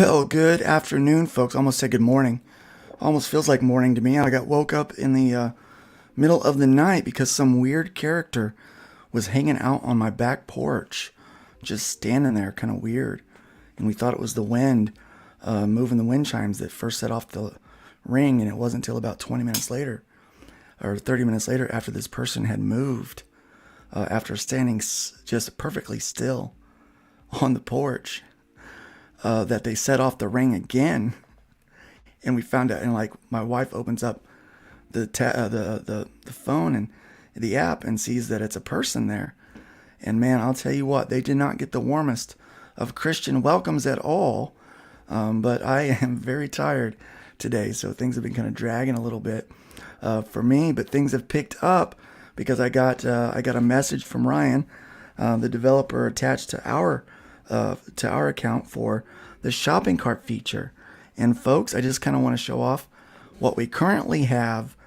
Well, good afternoon, folks. Almost said good morning. Almost feels like morning to me. I got woke up in the middle of the night because some weird character was hanging out on my back porch, just standing there, kind of weird. And we thought it was the wind moving the wind chimes that first set off the ring, and it wasn't until about 20 minutes later or 30 minutes later after this person had moved, after standing just perfectly still on the porch, that they set off the ring again. And we found out, and like my wife opens up the phone and the app and sees that it's a person there. And man, I'll tell you what, they did not get the warmest of Christian welcomes at all. But I am very tired today, so things have been kind of dragging a little bit for me. But things have picked up because I got a message from Ryan, the developer attached to our account for the shopping cart feature. And folks, I just kind of want to show off what we currently have.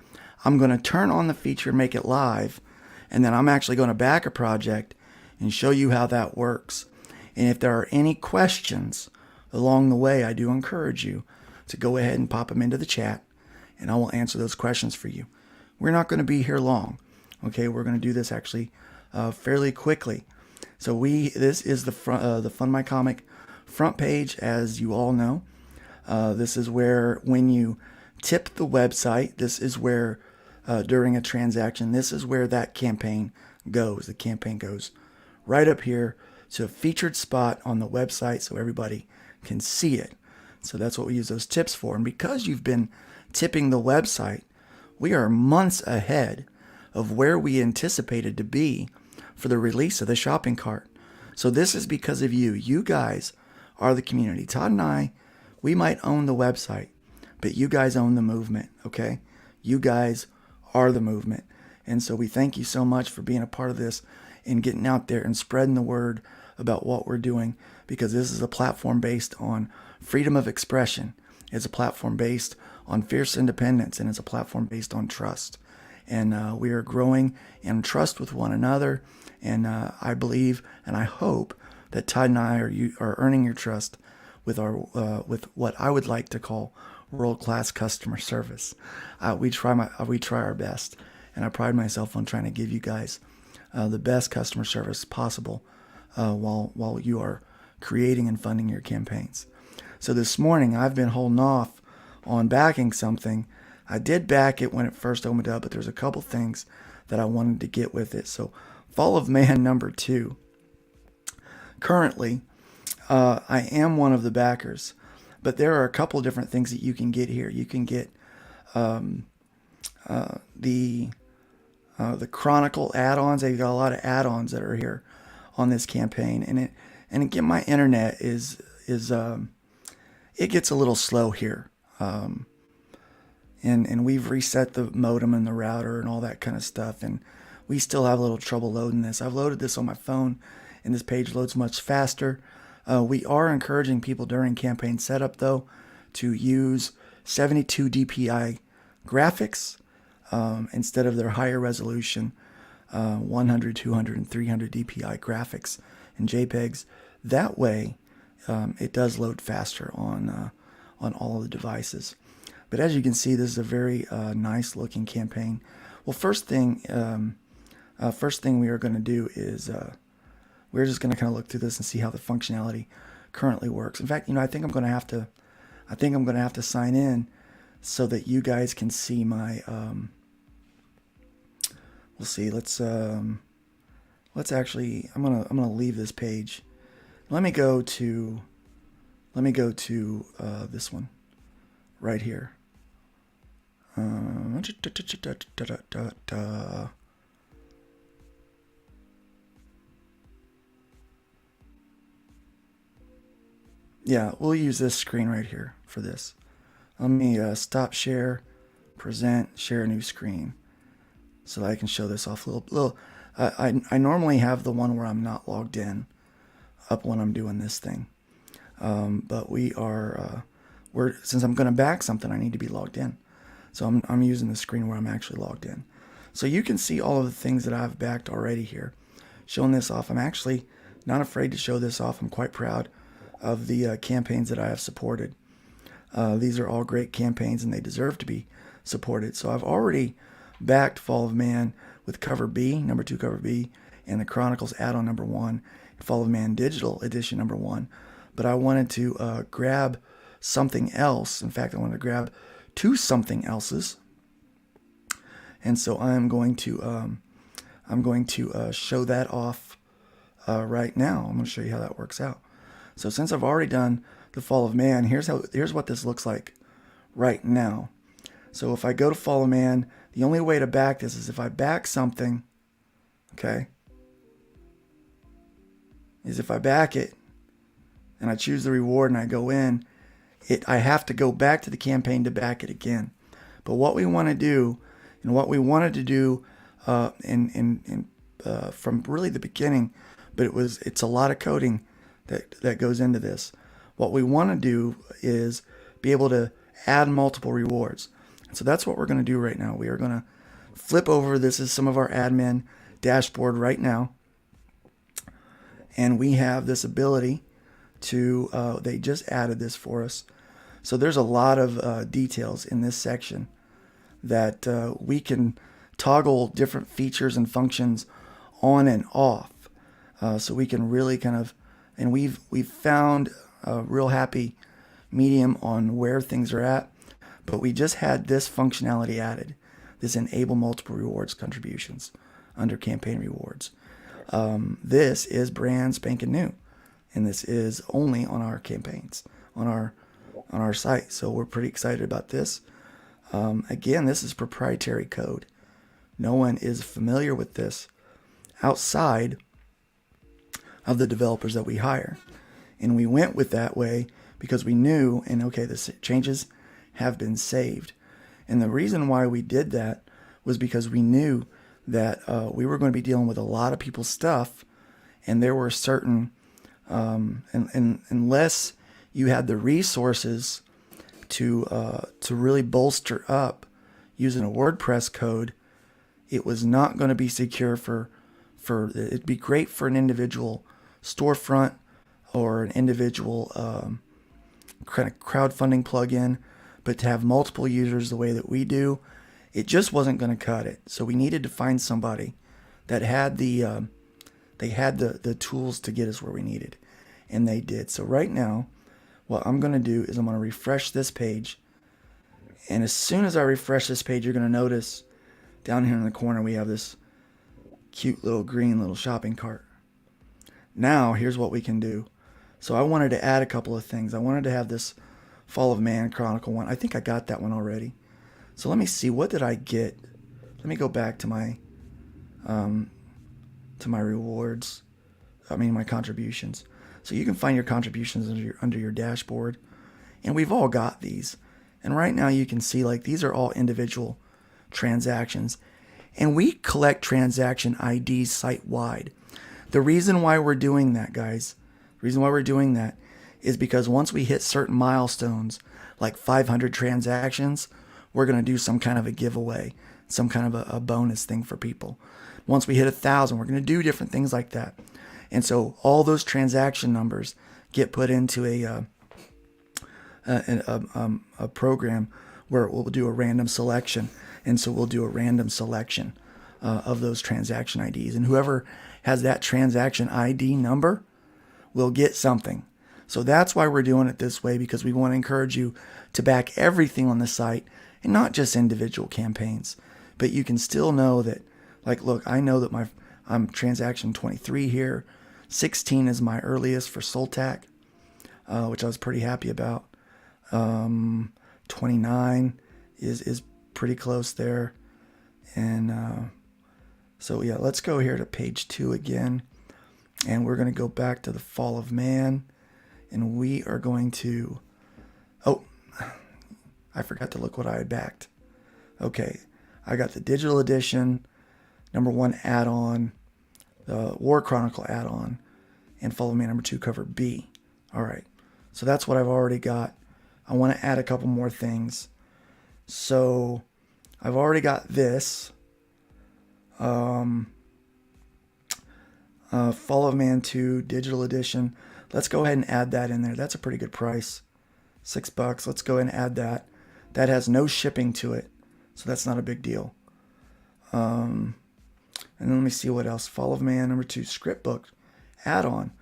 I'm going to turn on the feature, make it live, and then I'm actually going to back a project and show you how that works. And if there are any questions along the way, I do encourage you to go ahead and pop them into the chat, and I will answer those questions for you. We're not going to be here long. Okay, we're going to do this actually fairly quickly. So this is the Fund My Comic front page, as you all know. This is where when you tip the website, this is where during a transaction, this is where that campaign goes. The campaign goes right up here to a featured spot on the website so everybody can see it. So that's what we use those tips for. And because you've been tipping the website, we are months ahead of where we anticipated to be for the release of the shopping cart. So this is because of you. You guys are the community. Todd and I, we might own the website, but you guys own the movement, okay? You guys are the movement. And so we thank you so much for being a part of this and getting out there and spreading the word about what we're doing, because this is a platform based on freedom of expression. It's a platform based on fierce independence, and it's a platform based on trust. And we are growing in trust with one another. And I believe and I hope that Todd and I are earning your trust with with what I would like to call world-class customer service. We try our best, and I pride myself on trying to give you guys the best customer service possible while you are creating and funding your campaigns. So this morning I've been holding off on backing something. I did back it when it first opened up, but there's a couple things that I wanted to get with it. So Fall of Man #2. Currently, I am one of the backers, but there are a couple different things that you can get here. You can get the Chronicle add-ons. They've got a lot of add-ons that are here on this campaign, and again, my internet is it gets a little slow here. And we've reset the modem and the router and all that kind of stuff, and we still have a little trouble loading this. I've loaded this on my phone, and this page loads much faster. We are encouraging people during campaign setup, though, to use 72 DPI graphics instead of their higher resolution 100, 200, and 300 DPI graphics and JPEGs. That way, it does load faster on all of the devices. But as you can see, this is a very nice looking campaign. Well, first thing we are going to do is we're just going to kind of look through this and see how the functionality currently works. In fact, I think I'm going to have to sign in so that you guys can see my. We'll see. Let's actually. I'm gonna leave this page. Let me go to this one right here. Yeah, we'll use this screen right here for this. Let me stop share, present, share new screen, so that I can show this off a little. I normally have the one where I'm not logged in up when I'm doing this thing, but since I'm going to back something, I need to be logged in. So I'm using the screen where I'm actually logged in. So you can see all of the things that I've backed already here. Showing this off. I'm actually not afraid to show this off. I'm quite proud of the campaigns that I have supported. These are all great campaigns and they deserve to be supported. So I've already backed Fall of Man with cover B, number 2 cover B, and the Chronicles add-on number 1, and Fall of Man digital edition number 1. But I wanted to grab something else. In fact, I wanted to grab 2 something else's. And so I'm going to show that off right now. I'm going to show you how that works out. So since I've already done the Fall of Man, here's what this looks like right now. So if I go to Fall of Man, the only way to back this is if I back something, okay, is if I back it and I choose the reward and I go in, I have to go back to the campaign to back it again. But what we want to do, and what we wanted to do from really the beginning, but it's a lot of coding that goes into this. What we want to do is be able to add multiple rewards. So that's what we're going to do right now. We are going to flip over. This is some of our admin dashboard right now. And we have this ability to, they just added this for us. So there's a lot of details in this section that we can toggle different features and functions on and off. So we can really kind of, and we've found a real happy medium on where things are at. But we just had this functionality added, this enable multiple rewards contributions under campaign rewards. This is brand spanking new, and this is only on our campaigns, on our site. So we're pretty excited about this. Again, this is proprietary code. No one is familiar with this outside of the developers that we hire. And we went with that way because we knew, and okay, the changes have been saved. And the reason why we did that was because we knew that we were going to be dealing with a lot of people's stuff, and there were certain, and unless you had the resources to really bolster up using a WordPress code, it was not going to be secure for it'd be great for an individual storefront or an individual kind of crowdfunding plugin. But to have multiple users the way that we do, it just wasn't going to cut it. So we needed to find somebody that had the tools to get us where we needed, and they did. So right now, what I'm going to do is I'm going to refresh this page, and as soon as I refresh this page, you're going to notice down here in the corner we have this cute little green little shopping cart. Now here's what we can do. So I wanted to add a couple of things. I wanted to have this Fall of Man Chronicle one. I think I got that one already. So let me see, what did I get? Let me go back to my rewards. My contributions. So you can find your contributions under your dashboard, and we've all got these. And right now you can see like these are all individual transactions, and we collect transaction IDs site-wide. The reason why we're doing that, guys, is because once we hit certain milestones, like 500 transactions, we're going to do some kind of a giveaway, some kind of a bonus thing for people. Once we hit 1,000, we're going to do different things like that. And so all those transaction numbers get put into a program where we'll do a random selection. And so we'll do a random selection of those transaction IDs. And whoever has that transaction ID number will get something. So that's why we're doing it this way, because we want to encourage you to back everything on the site and not just individual campaigns. But you can still know that, like, look, I know that I'm transaction 23 here. 16 is my earliest for Soltac, which I was pretty happy about. 29 is pretty close there. And so yeah, let's go here to page 2 again. And we're going to go back to the Fall of Man. And we are going to, I forgot to look what I had backed. Okay, I got the digital edition, number 1 add-on, the War Chronicle add-on, and Fall of Man number 2 cover B. All right, so that's what I've already got. I want to add a couple more things. So I've already got this. Fall of Man 2 digital edition. Let's go ahead and add that in there. That's a pretty good price. $6. Let's go ahead and add that. That has no shipping to it, so that's not a big deal. And then let me see what else. Fall of Man number 2 script book add-on.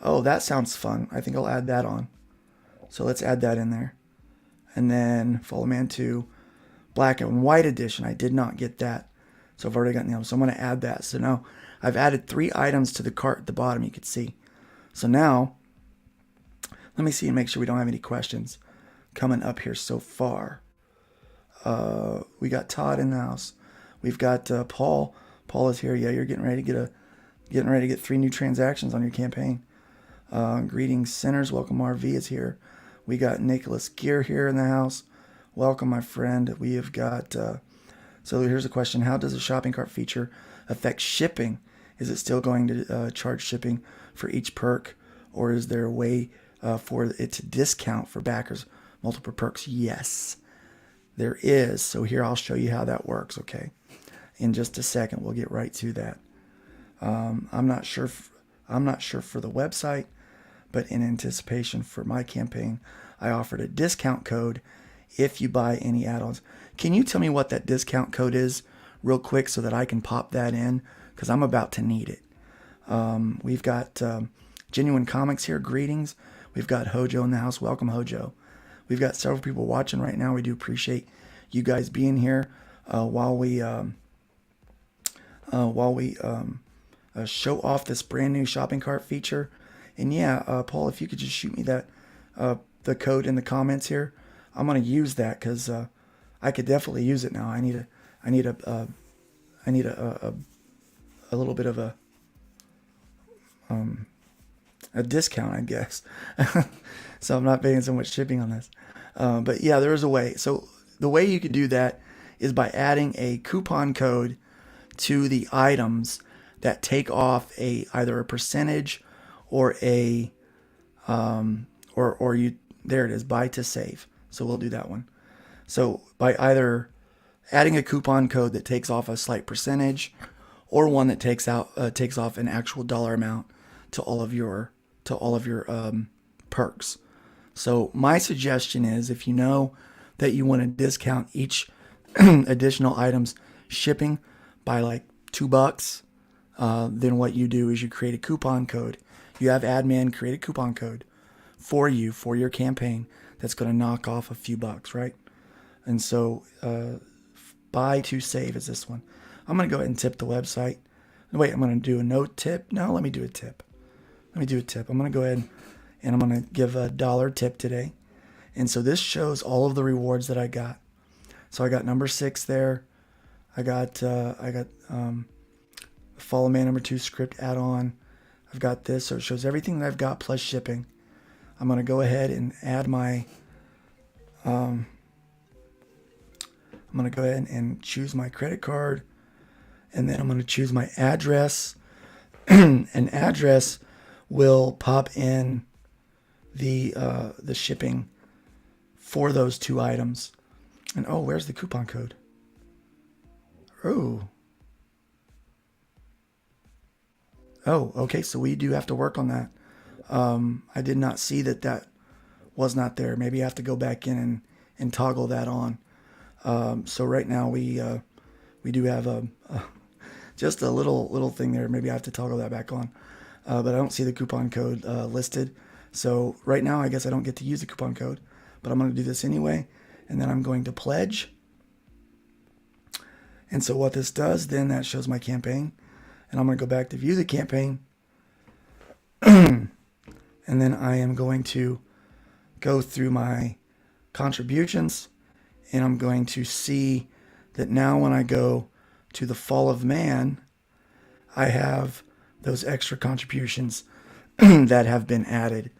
Oh, that sounds fun. I think I'll add that on. So let's add that in there. And then Fall of Man 2 black and white edition. I did not get that, so I've already gotten the other. So I'm going to add that. So now I've added 3 items to the cart at the bottom, you can see. So now let me see and make sure we don't have any questions coming up here so far. We got Todd in the house. We've got Paul. Paul is here. Yeah, you're getting ready to get 3 new transactions on your campaign. Greetings, sinners. Welcome. RV is here. We got Nicholas Gear here in the house. Welcome, my friend. We have got. So here's a question: how does the shopping cart feature affect shipping? Is it still going to charge shipping for each perk, or is there a way for it to discount for backers multiple perks? Yes, there is. So here I'll show you how that works. Okay, in just a second we'll get right to that. I'm not sure for the website, but in anticipation for my campaign, I offered a discount code if you buy any add-ons. Can you tell me what that discount code is real quick so that I can pop that in? Because I'm about to need it. We've got Genuine Comics here. Greetings. We've got Hojo in the house. Welcome, Hojo. We've got several people watching right now. We do appreciate you guys being here while we show off this brand new shopping cart feature. And yeah, Paul, if you could just shoot me that the code in the comments here, I'm gonna use that because I could definitely use it now. I need a little bit of a discount, I guess. So I'm not paying so much shipping on this. But yeah, there is a way. So the way you could do that is by adding a coupon code to the items that take off either a percentage or a or you, there it is, buy to save. So we'll do that one. So by either adding a coupon code that takes off a slight percentage, or one that takes off an actual dollar amount to all of your perks. So my suggestion is, if you know that you want to discount each additional item's shipping by like $2, then what you do is you create a coupon code. You have admin create a coupon code for you for your campaign that's going to knock off a few bucks, right? And so buy to save is this one. I'm going to go ahead and tip the website. Wait, I'm going to do a no tip. No, let me do a tip. I'm going to go ahead and I'm going to give a $1 tip today. And so this shows all of the rewards that I got. So I got number 6 there. I got Fall of Man number 2 script add-on. I've got this, so it shows everything that I've got plus shipping. I'm going to go ahead and add my I'm going to go ahead and choose my credit card, and then I'm going to choose my address. An address will pop in the shipping for those 2 items. And oh, where's the coupon code? Oh, okay, so we do have to work on that. I did not see that was not there. Maybe I have to go back in and toggle that on. So right now we do have just a little thing there. Maybe I have to toggle that back on. But I don't see the coupon code listed. So right now I guess I don't get to use the coupon code, but I'm going to do this anyway. And then I'm going to pledge. And so what this does, then that shows my campaign. And I'm going to go back to view the campaign. And then I am going to go through my contributions. And I'm going to see that now when I go to the Fall of Man, I have those extra contributions that have been added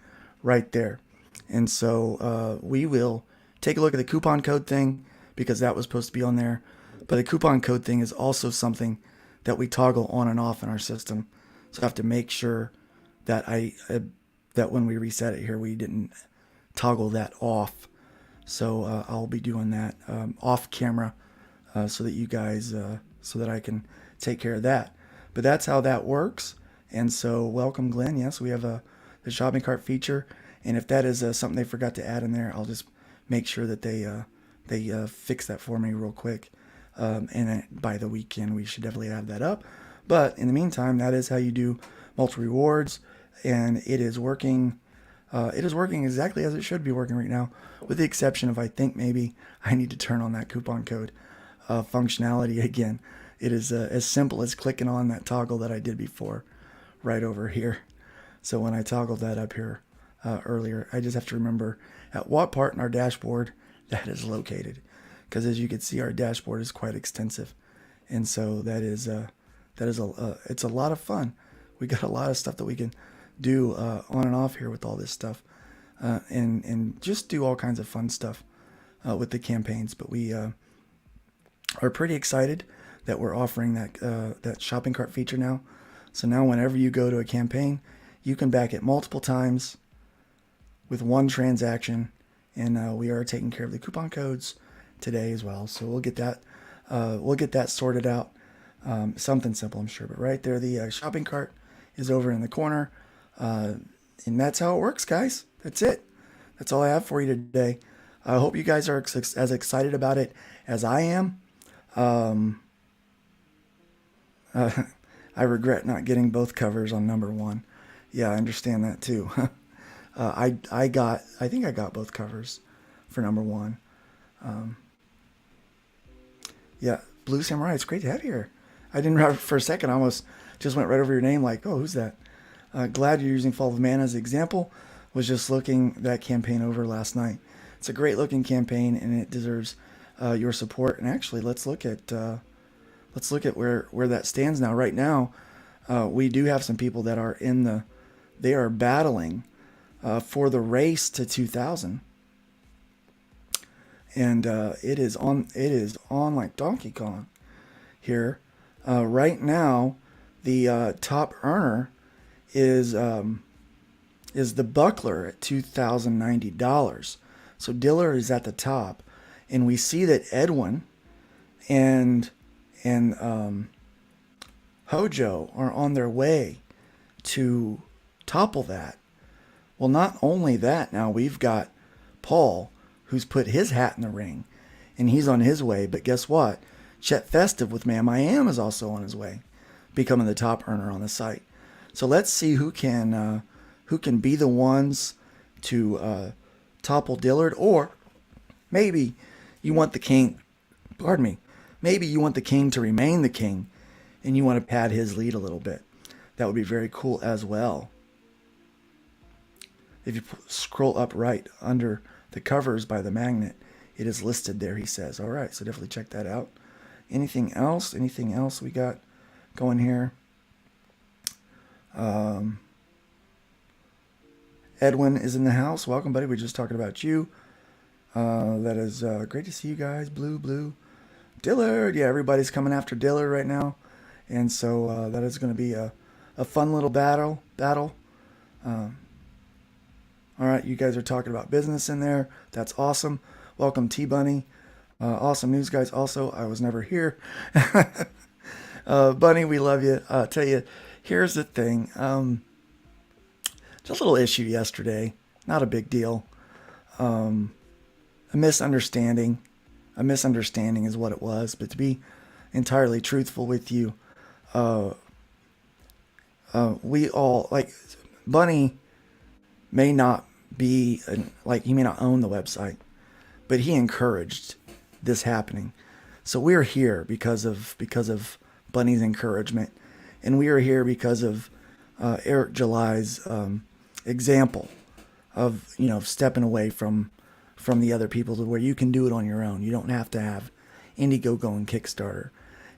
right there. And so we will take a look at the coupon code thing, because that was supposed to be on there. But the coupon code thing is also something that we toggle on and off in our system. So I have to make sure that that when we reset it here, we didn't toggle that off. So I'll be doing that off camera so that you guys, so that I can take care of that. But that's how that works. And so, welcome, Glenn. Yes, we have the shopping cart feature, and if that is something they forgot to add in there, I'll just make sure that they fix that for me real quick. And by the weekend, we should definitely have that up. But in the meantime, that is how you do multiple rewards, and it is working. It is working exactly as it should be working right now, with the exception of I think maybe I need to turn on that coupon code functionality again. It is as simple as clicking on that toggle that I did before, right over here. So when I toggled that up here earlier, I just have to remember at what part in our dashboard that is located, because as you can see, our dashboard is quite extensive, and so it's a lot of fun. We got a lot of stuff that we can do on and off here with all this stuff, and just do all kinds of fun stuff with the campaigns. But we are pretty excited that we're offering that shopping cart feature now. So now whenever you go to a campaign, you can back it multiple times with one transaction, and we are taking care of the coupon codes today as well. So we'll get that sorted out. Something simple, I'm sure. But right there, the shopping cart is over in the corner, and that's how it works, guys. That's it. That's all I have for you today. I hope you guys are as excited about it as I am. I regret not getting both covers on number one. Yeah, I understand that too. I think I got both covers for number one. Yeah, Blue Samurai, it's great to have you here. I didn't for a second. I almost just went right over your name like, oh, who's that? Glad you're using Fall of Man as an example. Was just looking that campaign over last night. It's a great looking campaign, and it deserves your support. And actually, let's look at where that stands now. Right now, we do have some people that are they are battling for the race to 2,000, and it is on like Donkey Kong here. Right now, the top earner is the Buckler at $2,090. So Diller is at the top, and we see that Edwin and Hojo are on their way to topple that. Well, not only that, now we've got Paul, who's put his hat in the ring, and he's on his way. But guess what? Chet Festive with Man I Am is also on his way, becoming the top earner on the site. So let's see who can be the ones to topple Dillard, or maybe you want the king. Pardon me. Maybe you want the king to remain the king, and you want to pad his lead a little bit. That would be very cool as well. If you scroll up right under the covers by the magnet, it is listed there, he says. All right, so definitely check that out. Anything else? Anything else we got going here? Edwin is in the house. Welcome, buddy. We're just talking about you. That is great to see you guys. Blue. Dillard. Yeah, everybody's coming after Dillard right now. And so that is going to be a fun little battle. All right, you guys are talking about business in there. That's awesome. Welcome, T-Bunny. Awesome news, guys. Also, I was never here. Bunny, we love you. Tell you, here's the thing. Just a little issue yesterday. Not a big deal. A misunderstanding. A misunderstanding is what it was. But to be entirely truthful with you, we all, like, Bunny may not be, he may not own the website, but he encouraged this happening. So we're here because of Bunny's encouragement, and we are here because of Eric July's example of stepping away from the other people to where you can do it on your own. You don't have to have Indiegogo and Kickstarter,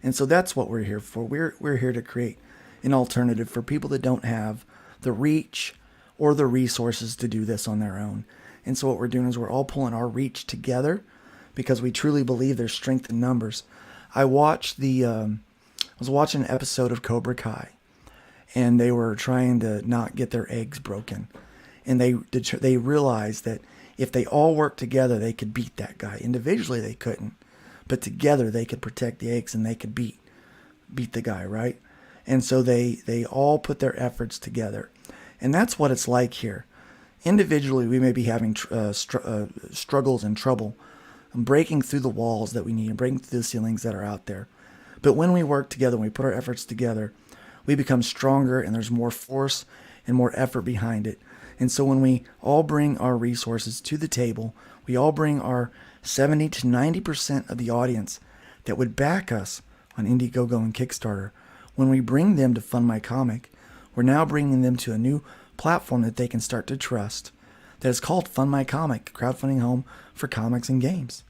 and so that's what we're here for. We're here to create an alternative for people that don't have the reach or the resources to do this on their own. And so what we're doing is we're all pulling our reach together because we truly believe there's strength in numbers. I watched I was watching an episode of Cobra Kai, and they were trying to not get their eggs broken. And they realized that if they all worked together, they could beat that guy. Individually, they couldn't. But together, they could protect the eggs and they could beat the guy, right? And so they all put their efforts together. And that's what it's like here. Individually, we may be having struggles and trouble breaking through the walls that we need and breaking through the ceilings that are out there. But when we work together, when we put our efforts together, we become stronger and there's more force and more effort behind it. And so when we all bring our resources to the table, we all bring our 70 to 90% of the audience that would back us on Indiegogo and Kickstarter. When we bring them to Fund My Comic, we're now bringing them to a new platform that they can start to trust that is called Fund My Comic, crowdfunding home for comics and games.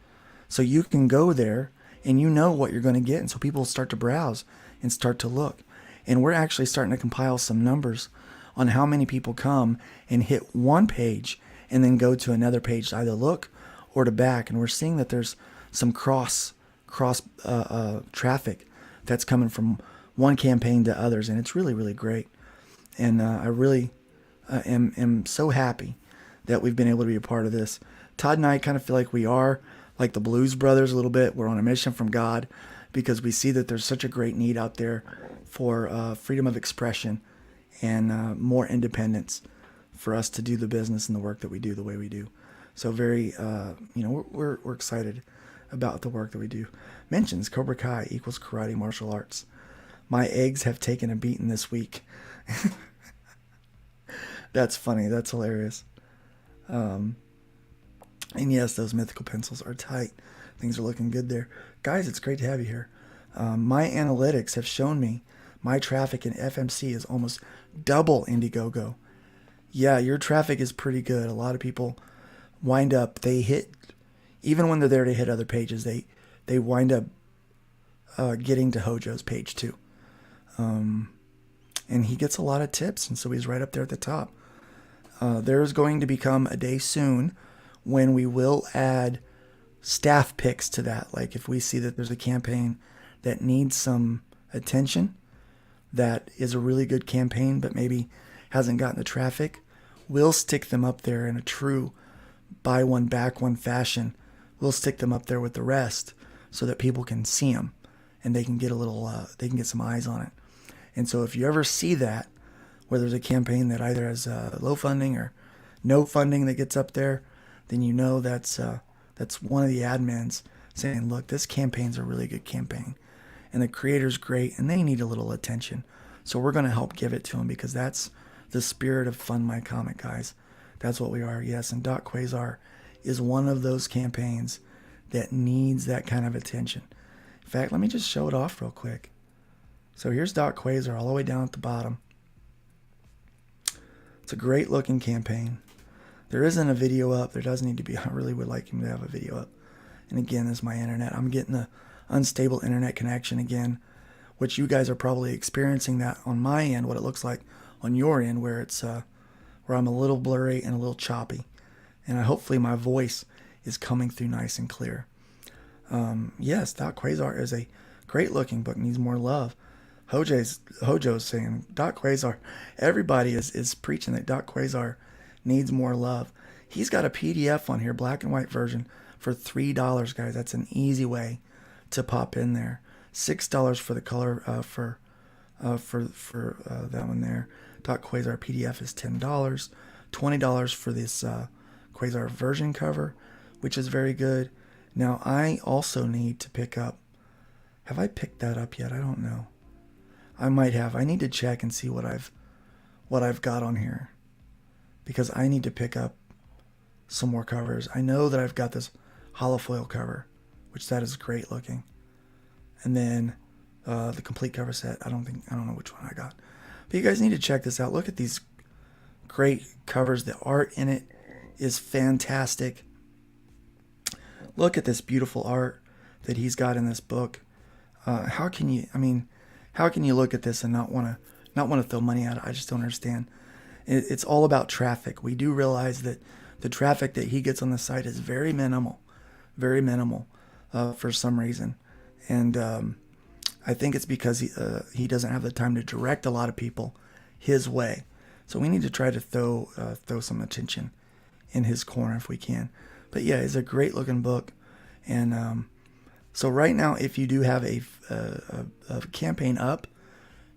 So you can go there and you know what you're going to get. And so people start to browse and start to look. And we're actually starting to compile some numbers on how many people come and hit one page and then go to another page to either look or to back. And we're seeing that there's some cross traffic that's coming from one campaign to others. And it's really, really great. And I really am so happy that we've been able to be a part of this. Todd and I kind of feel like we are like the Blues Brothers a little bit. We're on a mission from God because we see that there's such a great need out there for freedom of expression and more independence for us to do the business and the work that we do the way we do. So very, we're excited about the work that we do. Mentions Cobra Kai equals karate martial arts. My eggs have taken a beating this week. That's funny. That's hilarious. And yes, those mythical pencils are tight. Things are looking good there. Guys, it's great to have you here. My analytics have shown me my traffic in FMC is almost double Indiegogo. Yeah, your traffic is pretty good. A lot of people wind up, they hit, even when they're there to hit other pages, they wind up getting to Hojo's page too. And he gets a lot of tips, and so he's right up there at the top. There's going to become a day soon when we will add staff picks to that. Like if we see that there's a campaign that needs some attention, that is a really good campaign, but maybe hasn't gotten the traffic, we'll stick them up there in a true buy one, back one fashion. We'll stick them up there with the rest so that people can see them and they can get they can get some eyes on it. And so if you ever see that, where there's a campaign that either has low funding or no funding that gets up there, then you know that's one of the admins saying, look, this campaign's a really good campaign. And the creator's great, and they need a little attention. So we're going to help give it to them because that's the spirit of Fund My Comic, guys. That's what we are, yes. And Doc Quasar is one of those campaigns that needs that kind of attention. In fact, let me just show it off real quick. So here's Doc Quasar all the way down at the bottom. It's a great looking campaign. There isn't a video up. There does need to be. I really would like him to have a video up. And again, this is my internet. I'm getting the unstable internet connection again, which you guys are probably experiencing that on my end, what it looks like on your end, where it's where I'm a little blurry and a little choppy. And hopefully my voice is coming through nice and clear. Yes, Doc Quasar is a great looking book, needs more love. Hojo's saying, Doc Quasar, everybody is preaching that Doc Quasar needs more love. He's got a PDF on here, black and white version, for $3, guys. That's an easy way to pop in there. $6 for the color for that one there. Doc Quasar PDF is $10. $20 for this Quasar version cover, which is very good. Now I also need to pick up. Have I picked that up yet? I don't know. I might have. I need to check and see what I've got on here, because I need to pick up some more covers. I know that I've got this holofoil cover, which that is great looking, and then the complete cover set. I don't know which one I got, but you guys need to check this out. Look at these great covers. The art in it is fantastic. Look at this beautiful art that he's got in this book. How can you look at this and not want to throw money at it? I just don't understand. It's all about traffic. We do realize that the traffic that he gets on the site is very minimal for some reason. And I think it's because he doesn't have the time to direct a lot of people his way. So we need to try to throw some attention in his corner if we can. But yeah, it's a great looking book. And so right now, if you do have a campaign up,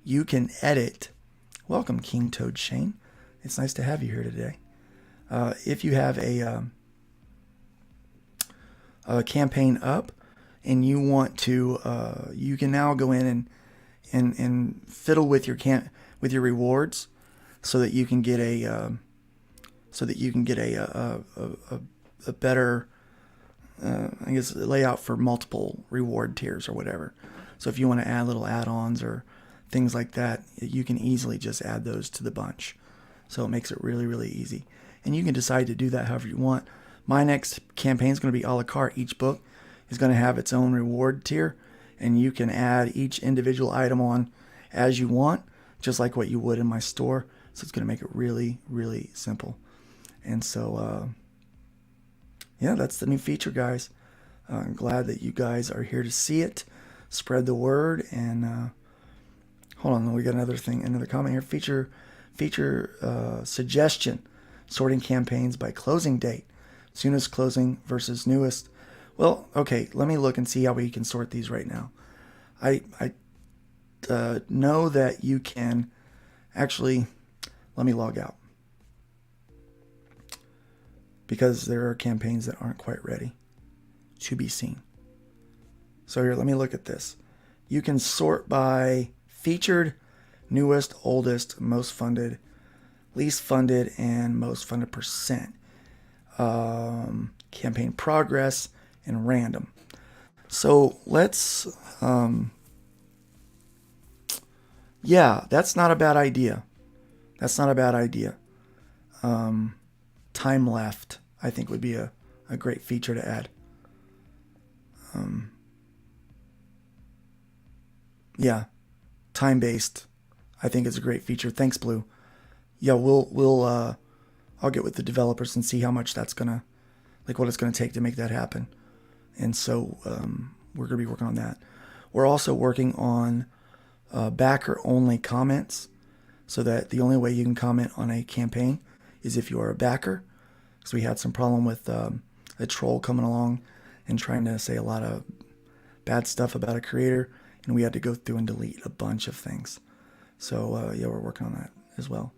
you can edit. Welcome, King Toad Shane. It's nice to have you here today. If you have a campaign up and you want to, you can now go in and fiddle with your rewards so that you can get a better I guess layout for multiple reward tiers or whatever. So if you want to add little add-ons or things like that, you can easily just add those to the bunch. So it makes it really, really easy. And you can decide to do that however you want. My next campaign is going to be a la carte. Each book is going to have its own reward tier, and you can add each individual item on as you want, just like what you would in my store. So it's going to make it really, really simple. And so, yeah, that's the new feature, guys. I'm glad that you guys are here to see it. Spread the word. And hold on, we got another comment here. Feature suggestion: sorting campaigns by closing date, soonest closing versus newest. Well, okay, let me look and see how we can sort these right now. I know that you can actually. Let me log out, because there are campaigns that aren't quite ready to be seen. So here, let me look at this. You can sort by featured, newest, oldest, most funded, least funded, and most funded percent. Campaign progress and random. So let's, yeah, that's not a bad idea. That's not a bad idea. Time left, I think, would be a great feature to add. Yeah, time based, I think, is a great feature. Thanks, Blue. Yeah, I'll get with the developers and see how much that's gonna, like, what it's gonna take to make that happen. And so we're gonna be working on that. We're also working on backer only comments, so that the only way you can comment on a campaign is if you are a backer. So we had some problem with a troll coming along and trying to say a lot of bad stuff about a creator, and we had to go through and delete a bunch of things. So yeah, we're working on that as well.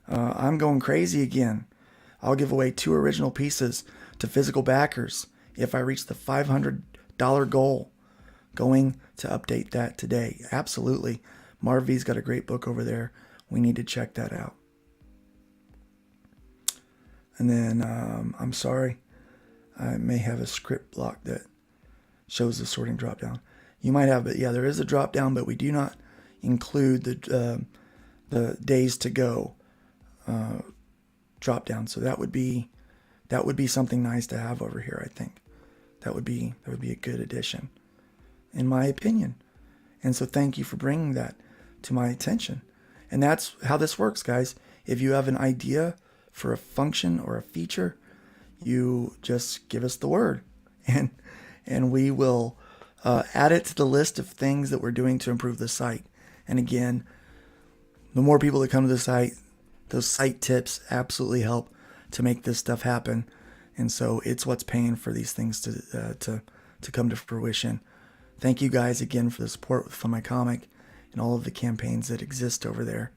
I'm going crazy again. I'll give away 2 original pieces to physical backers if I reach the $500 goal. Going to update that today. Absolutely. Marvy's got a great book over there. We need to check that out. And then, I'm sorry, I may have a script block that shows the sorting drop down. You might have, but yeah, there is a drop down, but we do not include the days to go drop down. So that would be something nice to have over here. I think that would be a good addition, in my opinion. And so thank you for bringing that to my attention. And that's how this works, guys. If you have an idea for a function or a feature, you just give us the word, and we will add it to the list of things that we're doing to improve the site. And again, the more people that come to the site, those site tips absolutely help to make this stuff happen. And so it's what's paying for these things to come to fruition. Thank you guys again for the support with Fund My Comic and all of the campaigns that exist over there.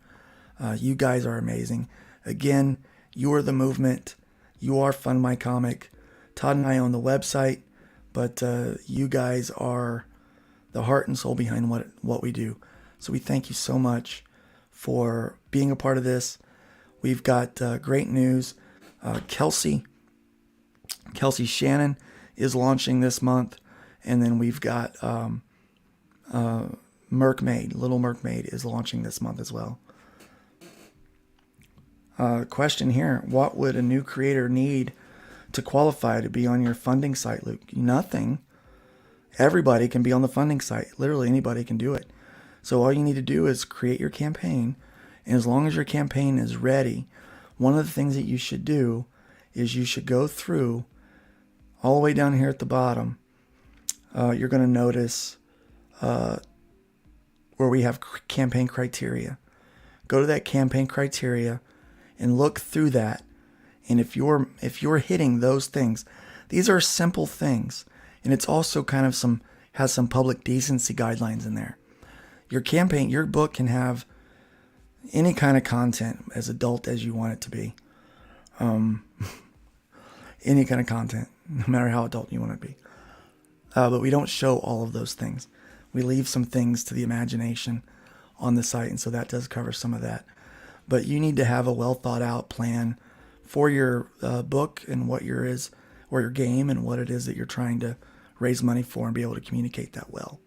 You guys are amazing. Again, you are the movement. You are Fund My Comic. Todd and I own the website, but you guys are the heart and soul behind what we do. So we thank you so much for being a part of this. We've got great news. Kelsey Shannon is launching this month. And then we've got Merkmaid, Little Merkmaid is launching this month as well. Question here: what would a new creator need to qualify to be on your funding site, Luke? Nothing. Everybody can be on the funding site. Literally anybody can do it. So all you need to do is create your campaign. And as long as your campaign is ready, one of the things that you should do is you should go through all the way down here at the bottom. You're going to notice where we have campaign criteria. Go to that campaign criteria and look through that. And if you're hitting those things, these are simple things, and it's also kind of has some public decency guidelines in there. Your campaign, your book can have any kind of content as adult as you want it to be. Any kind of content, no matter how adult you want it to be. But we don't show all of those things. We leave some things to the imagination on the site, and so that does cover some of that. But you need to have a well thought out plan for your book and what or your game and what it is that you're trying to raise money for, and be able to communicate that well.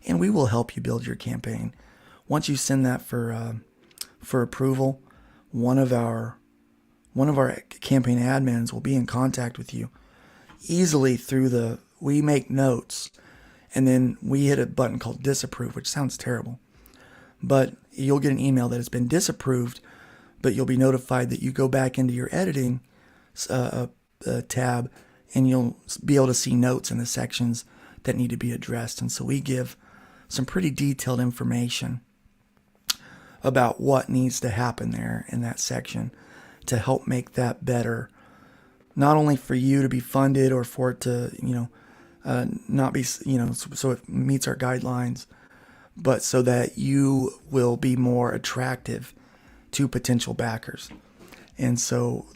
And we will help you build your campaign. Once you send that for approval, one of our campaign admins will be in contact with you easily we make notes, and then we hit a button called disapprove, which sounds terrible. But you'll get an email that has been disapproved, but you'll be notified that you go back into your editing tab, and you'll be able to see notes in the sections that need to be addressed. And so we give some pretty detailed information about what needs to happen there in that section to help make that better, not only for you to be funded or for it to, not be, so it meets our guidelines, but so that you will be more attractive to potential backers. And so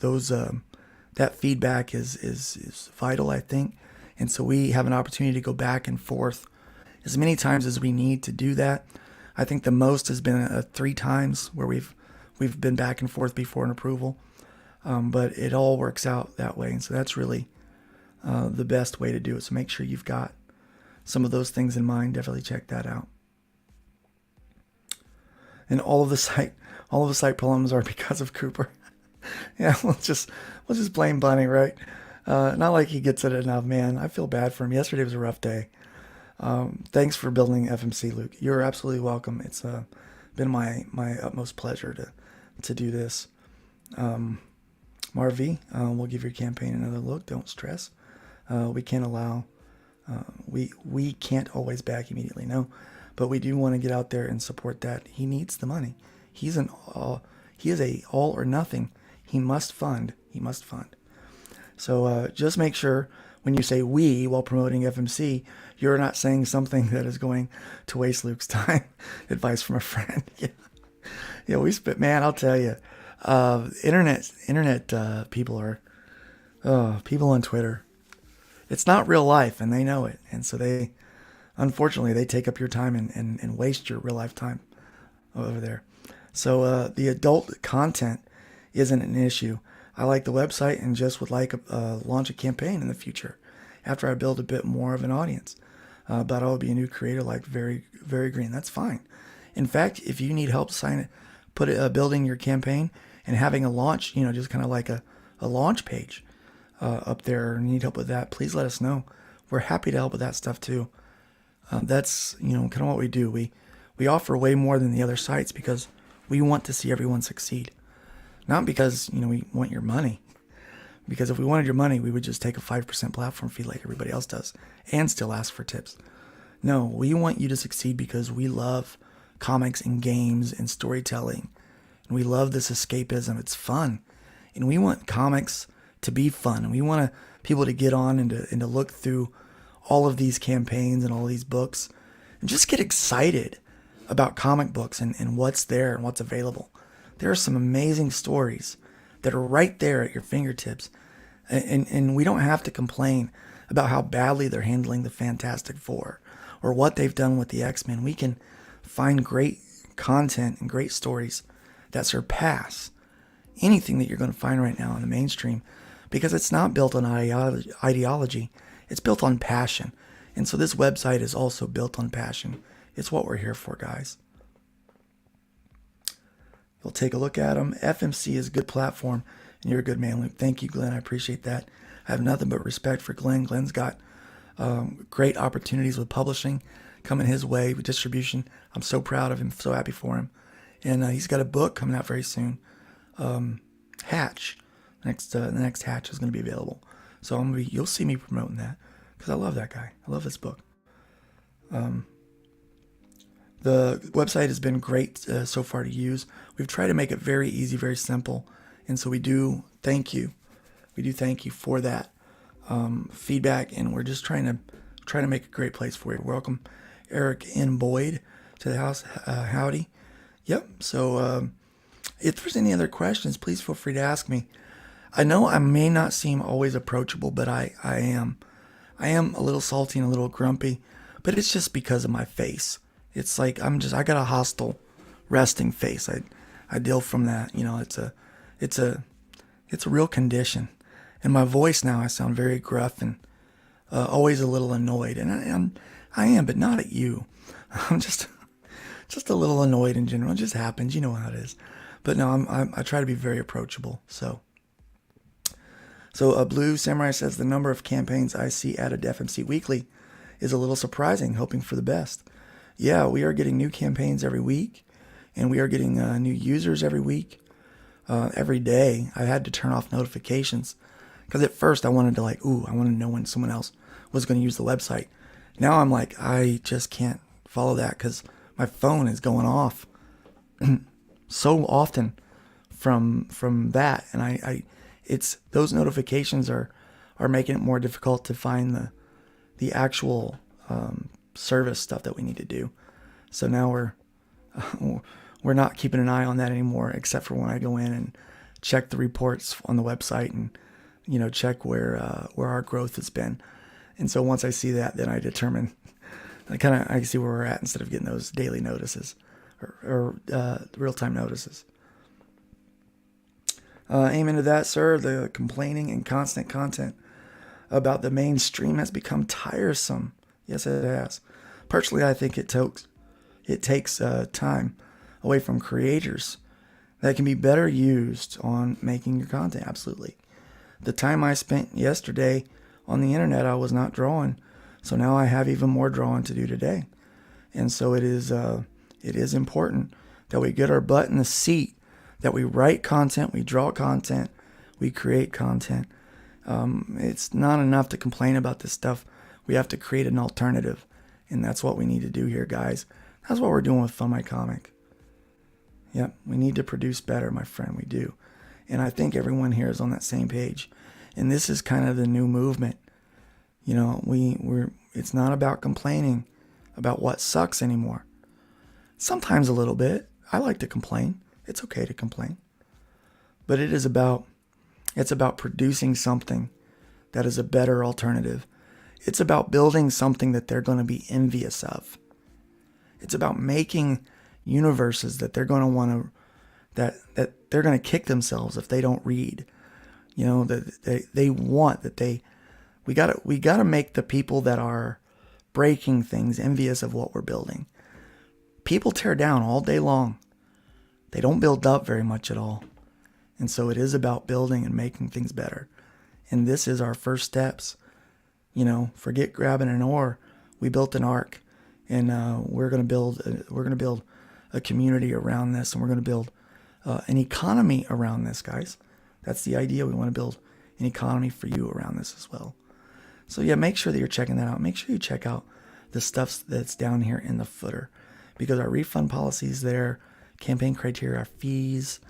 that feedback is vital, I think. And so we have an opportunity to go back and forth as many times as we need to do that. I think the most has been 3 times where we've been back and forth before an approval. But it all works out that way. And so that's really the best way to do it. So make sure you've got some of those things in mind. Definitely check that out. And all of the site problems are because of Cooper. Yeah, we'll just blame Bunny, right? Not like he gets it enough, man. I feel bad for him. Yesterday was a rough day. Thanks for building FMC, Luke. You're absolutely welcome. It's been my utmost pleasure to do this. Marv, we'll give your campaign another look. Don't stress. We can't allow. We can't always back immediately, no, but we do want to get out there and support that. He needs the money. He is a all or nothing. He must fund. So just make sure when you say we while promoting FMC, you're not saying something that is going to waste Luke's time. Advice from a friend. Yeah, we spit, man. I'll tell you. Internet people are people on Twitter. It's not real life, and they know it. And so unfortunately, they take up your time and waste your real life time over there. So the adult content isn't an issue. I like the website and just would like launch a campaign in the future after I build a bit more of an audience. But I'll be a new creator like Very, Very Green. That's fine. In fact, if you need help building your campaign and having a launch, just kind of like a launch page up there, and need help with that, please let us know. We're happy to help with that stuff too. That's, kind of what we do. We offer way more than the other sites because we want to see everyone succeed. Not because, we want your money. Because if we wanted your money, we would just take a 5% platform fee like everybody else does and still ask for tips. No, we want you to succeed because we love comics and games and storytelling. And we love this escapism. It's fun. And we want comics to be fun. And we want people to get on and to look through all of these campaigns and all these books and just get excited about comic books and what's there and what's available. There are some amazing stories that are right there at your fingertips. And we don't have to complain about how badly they're handling the Fantastic Four or what they've done with the X-Men. We can find great content and great stories that surpass anything that you're going to find right now in the mainstream, because it's not built on ideology. It's built on passion. And so this website is also built on passion. It's what we're here for, guys. You'll take a look at them. FMC is a good platform, and you're a good man, Luke. Thank you, Glenn. I appreciate that. I have nothing but respect for Glenn. Glenn's got great opportunities with publishing coming his way with distribution. I'm so proud of him. So happy for him. And he's got a book coming out very soon. Hatch. The next Hatch is going to be available. So you'll see me promoting that because I love that guy. I love this book. The website has been great so far to use. We've tried to make it very easy, very simple. And so we do thank you. We do thank you for that feedback. And we're just trying to make a great place for you. Welcome, Eric N. Boyd, to the house. Howdy. Yep. So if there's any other questions, please feel free to ask me. I know I may not seem always approachable, but I am. I am a little salty and a little grumpy, but it's just because of my face. It's like I got a hostile resting face. I deal from that. You know, it's a real condition. And my voice now, I sound very gruff and always a little annoyed. And I am, but not at you. I'm just a little annoyed in general. It just happens. You know how it is. But no, I try to be very approachable. So Blue Samurai says the number of campaigns I see added to FMC Weekly is a little surprising, hoping for the best. Yeah, we are getting new campaigns every week, and we are getting new users every week. Every day, I had to turn off notifications because at first I wanted to I want to know when someone else was going to use the website. Now I'm like, I just can't follow that because my phone is going off so often from that, and it's those notifications are making it more difficult to find the actual service stuff that we need to do. So now we're not keeping an eye on that anymore, except for when I go in and check the reports on the website and check where our growth has been. And so once I see that, then I determine I can see where we're at instead of getting those daily notices or real-time notices. Amen to that, sir. The complaining and constant content about the mainstream has become tiresome. Yes, it has. Personally, I think it takes time away from creators that can be better used on making your content. Absolutely. The time I spent yesterday on the internet, I was not drawing. So now I have even more drawing to do today. And so it is important that we get our butt in the seat, that we write content, we draw content, we create content. It's not enough to complain about this stuff. We have to create an alternative. And that's what we need to do here, guys. That's what we're doing with Fun My Comic. Yep, we need to produce better, my friend. We do. And I think everyone here is on that same page. And this is kind of the new movement. It's not about complaining about what sucks anymore. Sometimes a little bit. I like to complain. It's okay to complain. But it's about producing something that is a better alternative. It's about building something that they're going to be envious of. It's about making universes that they're going to want to, that they're going to kick themselves if they don't read. That they want that we got to make the people that are breaking things envious of what we're building. People tear down all day long. They don't build up very much at all. And so it is about building and making things better. And this is our first steps. Forget grabbing an oar. We built an ark, and we're going to build a community around this, and we're going to build an economy around this, guys. That's the idea. We want to build an economy for you around this as well. So yeah, make sure that you're checking that out. Make sure you check out the stuff that's down here in the footer, because our refund policy is there, campaign criteria, our fees,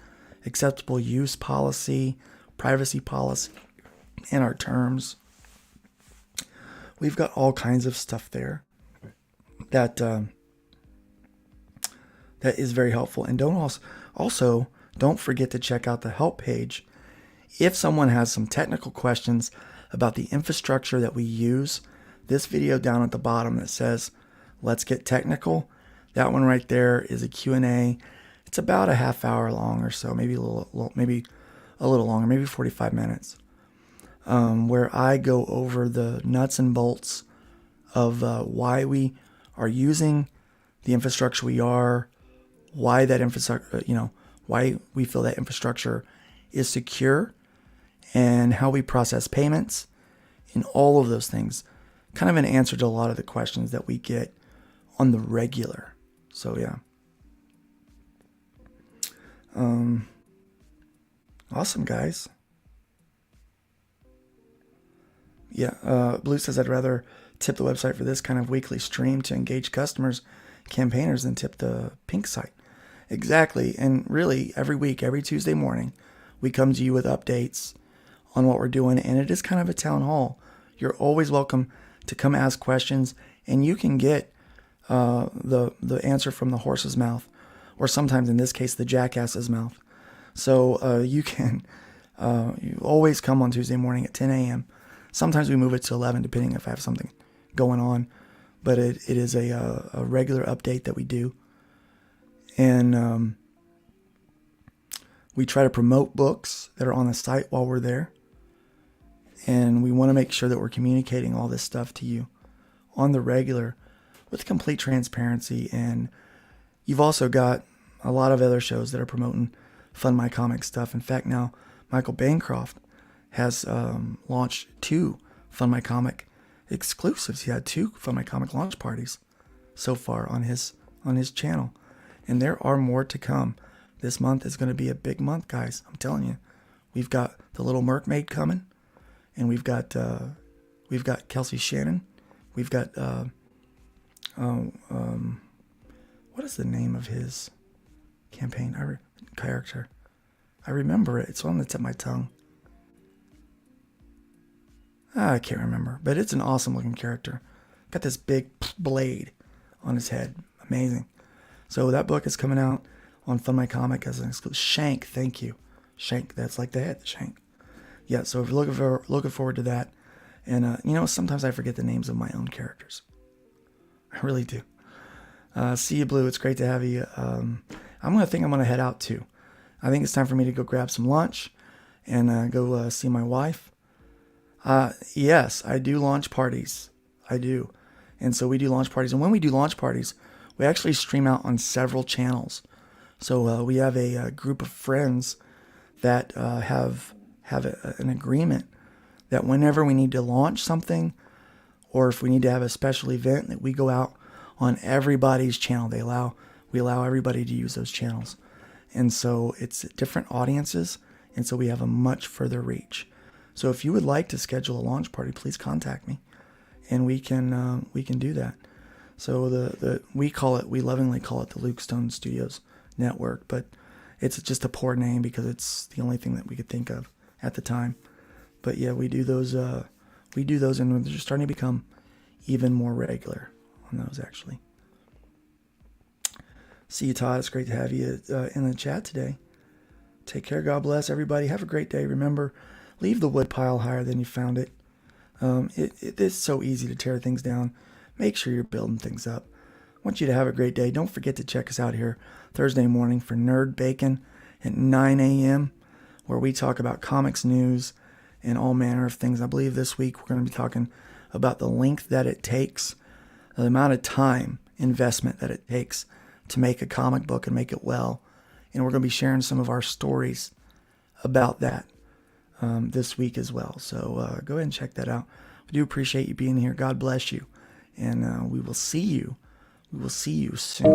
acceptable use policy, privacy policy, and our terms. We've got all kinds of stuff there that is very helpful. And don't forget to check out the help page. If someone has some technical questions about the infrastructure that we use, this video down at the bottom that says, "Let's get technical," that one right there is a Q&A. It's about a half hour long or so, maybe a little longer, maybe 45 minutes, where I go over the nuts and bolts of why we are using the infrastructure we are, why that infrastructure, why we feel that infrastructure is secure, and how we process payments, and all of those things. Kind of an answer to a lot of the questions that we get on the regular. So yeah. Awesome, guys. Yeah, Blue says, I'd rather tip the website for this kind of weekly stream to engage customers, campaigners, than tip the pink site. Exactly. And really, every week, every Tuesday morning, we come to you with updates on what we're doing, and it is kind of a town hall. You're always welcome to come ask questions, and you can get the answer from the horse's mouth, or sometimes in this case the jackass's mouth. So you can you always come on Tuesday morning at 10 a.m. Sometimes we move it to 11 depending if I have something going on, but it is a regular update that we do. And we try to promote books that are on the site while we're there. And we want to make sure that we're communicating all this stuff to you on the regular with complete transparency. And you've also got a lot of other shows that are promoting Fund My Comic stuff. In fact, now Michael Bancroft has launched 2 Fund My Comic exclusives. He had 2 Fund My Comic launch parties so far on his channel. And there are more to come. This month is going to be a big month, guys. I'm telling you. We've got The Little Mermaid coming. And we've got Kelsey Shannon. We've got what is the name of his campaign character? I remember it. It's on the tip of my tongue. I can't remember, but it's an awesome looking character. Got this big blade on his head. Amazing. So that book is coming out on Fund My Comic as an exclusive. Shank, thank you. Shank, that's like the head, the shank. Yeah, so if you're looking forward to that. And, sometimes I forget the names of my own characters. I really do. See you, Blue. It's great to have you. I'm going to head out, too. I think it's time for me to go grab some lunch and go see my wife. Yes, I do launch parties. I do. And so we do launch parties. And when we do launch parties, we actually stream out on several channels. So we have a group of friends that have an agreement that whenever we need to launch something, or if we need to have a special event, that we go out on everybody's channel. We allow everybody to use those channels. And so it's different audiences, and so we have a much further reach. So if you would like to schedule a launch party, please contact me, and we can do that. So we lovingly call it the Luke Stone Studios Network, but it's just a poor name because it's the only thing that we could think of at the time. But yeah, we do those, and they're starting to become even more regular on those, actually. See you, Todd. It's great to have you in the chat today. Take care. God bless everybody. Have a great day. Remember, leave the wood pile higher than you found it. It is so easy to tear things down. Make sure you're building things up. I want you to have a great day. Don't forget to check us out here Thursday morning for Nerd Bacon at 9 a.m., where we talk about comics news and all manner of things. I believe this week we're going to be talking about the length that it takes, the amount of time investment that it takes to make a comic book and make it well. And we're going to be sharing some of our stories about that this week as well. So go ahead and check that out. We do appreciate you being here. God bless you. And we will see you. We will see you soon.